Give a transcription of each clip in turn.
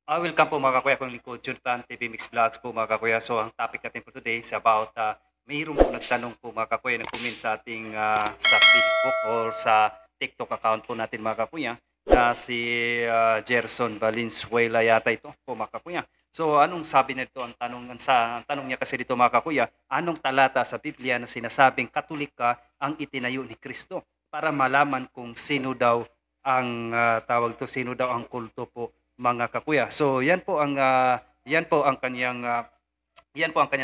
Welcome po mga kakuya, kong lingkod, Jonathan TV Mix Vlogs po mga kakuya. So ang topic natin for today is about, mayroon po nagtanong po mga kakuya, nag-comment sa ating sa Facebook or sa TikTok account po natin mga kakuya, na si Gerson Valenzuela yata ito po mga kakuya. So anong sabi nito, ang tanong niya kasi dito mga kakuya, anong talata sa Biblia na sinasabing Katolika ang itinayo ni Kristo, para malaman kung sino daw ang sino daw ang kulto po mga kakuya. So yan po ang kanyang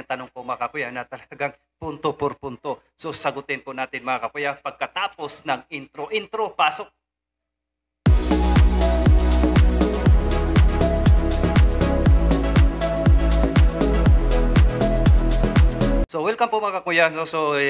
tanong po mga kakuya, na talagang punto por punto. So sagutin po natin mga kakuya pagkatapos ng intro. Pasok. So welcome po mga kakuya.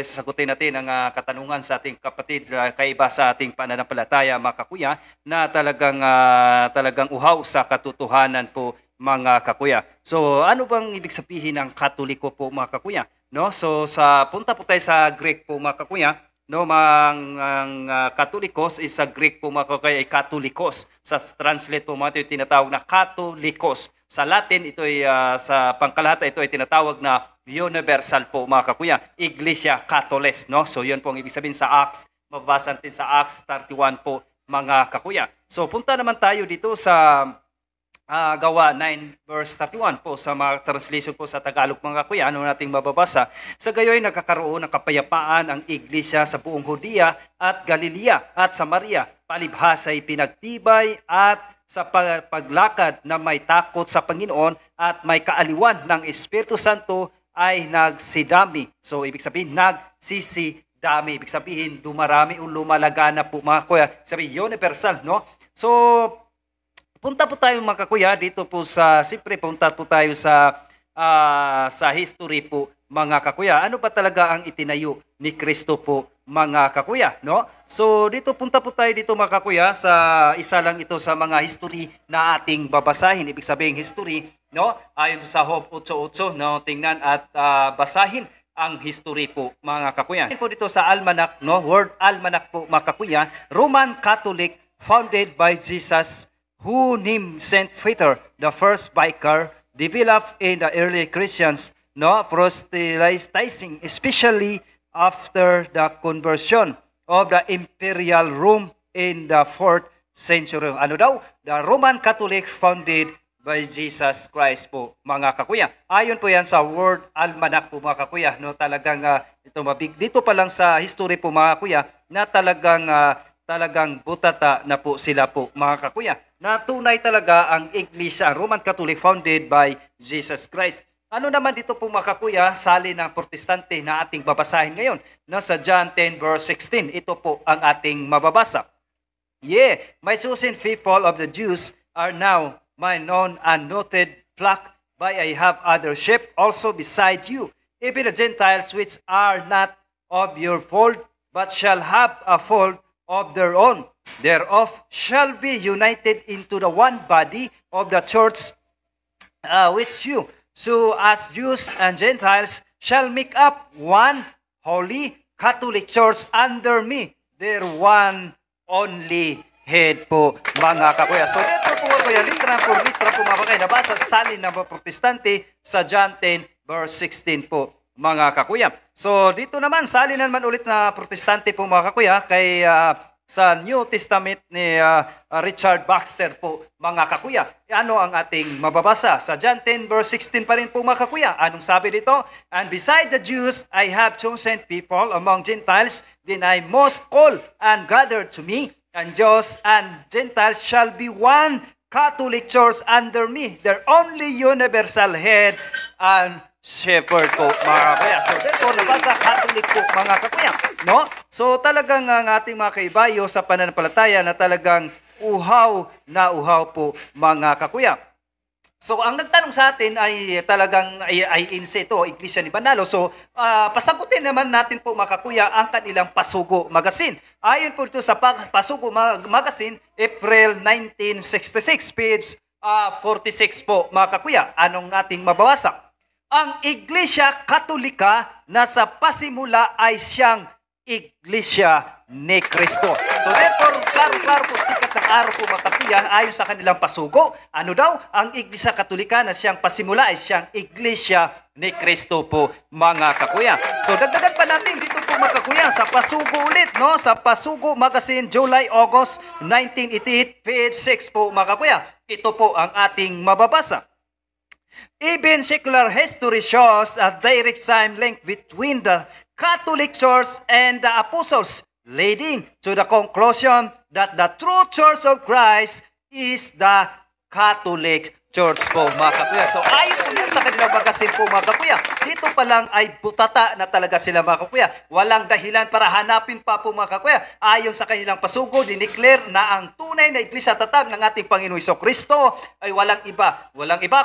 Sagutin natin ang katanungan sa ating kapatid, kaiba sa ating pananampalataya mga kakuya, na talagang uhaw sa katotohanan po mga kakuya. So ano bang ibig sabihin ng Katoliko po mga kakuya? No? So punta po tayo sa Greek po mga kakuya. No, ang Katolikos is sa Greek po mga kakuya ay Katolikos. Sa translate po mga ito yung tinatawag na Katolikos. Sa Latin, ito ay sa pangkalahata, ito ay tinatawag na universal po mga kakuya, Iglesia Catoles, no? So yun po ang ibig sabihin sa Acts, mababasa natin sa Acts 31 po mga kakuya. So punta naman tayo dito sa Gawa 9 verse 31 po sa mga translation po sa Tagalog mga kakuya. Ano nating mababasa? Sa gayoy nagkakaroon ng kapayapaan ang iglesia sa buong Judea at Galilea at Samaria. Palibhasay pinagtibay at sa paglakad na may takot sa Panginoon at may kaaliwan ng Espiritu Santo ay nagsidami. So ibig sabihin nagsisidami. Ibig sabihin dumarami o lumalaga na po mga kuya. Sabihin universal, no? So punta po tayo mga kakuya dito po siyempre punta po tayo sa history po mga kakuya. Ano ba talaga ang itinayo ni Kristo po mga kakuya, no? So dito punta po tayo dito mga kakuya sa isa lang ito sa mga history na ating babasahin. Ibig sabihin history, no? Ayon sa Job 8:8, no? Tingnan at basahin ang history po mga kakuya. Po dito sa Almanac, no? Word Almanac po mga kakuya, Roman Catholic founded by Jesus, who named Saint Peter, the first vicar, developed in the early Christians, no, proselytizing, especially after the conversion of the Imperial Rome in the 4th century. Ano daw? The Roman Catholic founded by Jesus Christ po, mga kakuya. Ayon po yan sa Word Almanac po mga kakuya, no, talagang dito pa lang sa history po mga kuya, na talagang butata na po sila po mga kakuya, na tunay talaga ang Iglesia, ang Roman Catholic founded by Jesus Christ. Ano naman dito po mga kakuya, sali ng protestante na ating babasahin ngayon, nasa John 10 verse 16. Ito po ang ating mababasa. My chosen people of the Jews are now my known and noted flock, but I have other sheep also beside you, even the Gentiles which are not of your fold, but shall have a fold of their own. Thereof shall be united into the one body of the church, which you, so as Jews and Gentiles, shall make up one holy Catholic church under me, their one only head po mga kakuya. So dito po mga kuya, litra por litra po mga kakuya, nabasa sa salin ng mga protestante sa John 10 verse 16 po mga kakuya. So dito naman, salin naman ulit na protestante po mga kakuya, kay sa New Testament ni Richard Baxter po mga kakuya. Ano ang ating mababasa? Sa John 10 verse 16 pa rin po mga kakuya. Anong sabi dito? And beside the Jews, I have chosen people among Gentiles, then I most call and gather to me, and Jews and Gentiles shall be one Catholic church under me, their only universal head and shepherd po mga kakuya. So therefore, nabasa Catholic po mga kakuya, no? So talagang ang ating mga kaibayo sa pananampalataya na talagang uhaw na uhaw po mga kakuya. So ang nagtanong sa atin ay talagang ay Inseto, Iglesia ni Banalo. So pasagutin naman natin po mga kakuya ang kanilang Pasugo Magazine. Ayon po ito sa Pasugo Magazine, April 1966, page 46 po mga kakuya. Anong nating mababasa? Ang Iglesia Katolika na sa pasimula ay siyang Iglesia ni Cristo. So therefore, klaro-klaro po sikat ng araw po mga kakuya, ayon sa kanilang pasugo. Ano daw? Ang Iglesia Katolika na siyang pasimula ay siyang Iglesia ni Cristo po mga kakuya. So dagdagan pa natin dito po mga kakuya sa pasugo ulit, no? Sa Pasugo Magazine, July-August 1988, page 6 po mga kakuya. Ito po ang ating mababasa. Even secular history shows a direct time link between the Catholic Church and the Apostles, leading to the conclusion that the true Church of Christ is the Catholic Church po mga kakuya. So ayon po yan sa kanilang magasin po mga kakuya. Dito pa lang ay butata na talaga sila mga kakuya. Walang dahilan para hanapin pa po mga kakuya. Ayon sa kanilang pasugo, dineclare na ang tunay na iglesia tatag ng ating Panginoong Hesukristo ay walang iba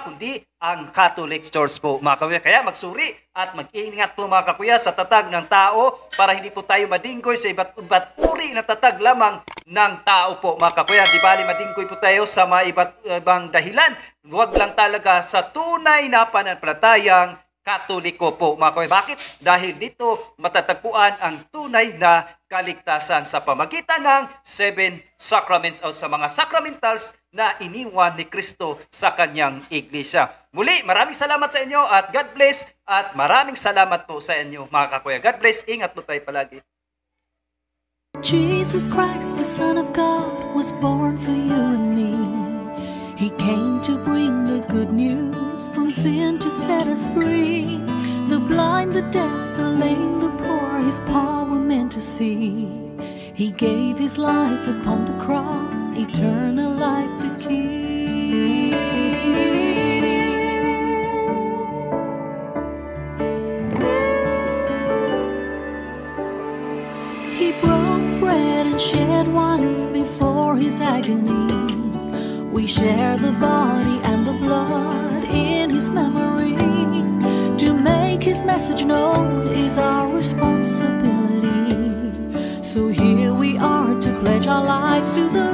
kundi ang Catholic Church po mga kakuya. Kaya magsuri at mag-ingat po mga kakuya sa tatag ng tao para hindi po tayo madinggoy sa iba't uri na tatag lamang ng tao po mga kakuya. Di bali madinggoy po tayo sa mga iba't ibang dahilan. Huwag lang talaga sa tunay na pananampalatayang Katoliko po mga kakuya. Bakit? Dahil dito matatagpuan ang tunay na kaligtasan sa pamagitan ng 7 sacraments o sa mga sacramentals na iniwan ni Kristo sa kanyang iglesia. Muli, maraming salamat sa inyo at God bless at maraming salamat po sa inyo mga kakuya. God bless, ingat po tayo palagi. Jesus Christ, the Son of God, was born for you and me. He came to bring the good news, from sin to set us free. The blind, the deaf, the lame, the poor, His power meant to see. He gave His life upon the cross, eternal life the key. He broke bread and shed wine before His agony. We share the body and the blood in His memory. To make His message known is our responsibility. So here we are to pledge our lives to the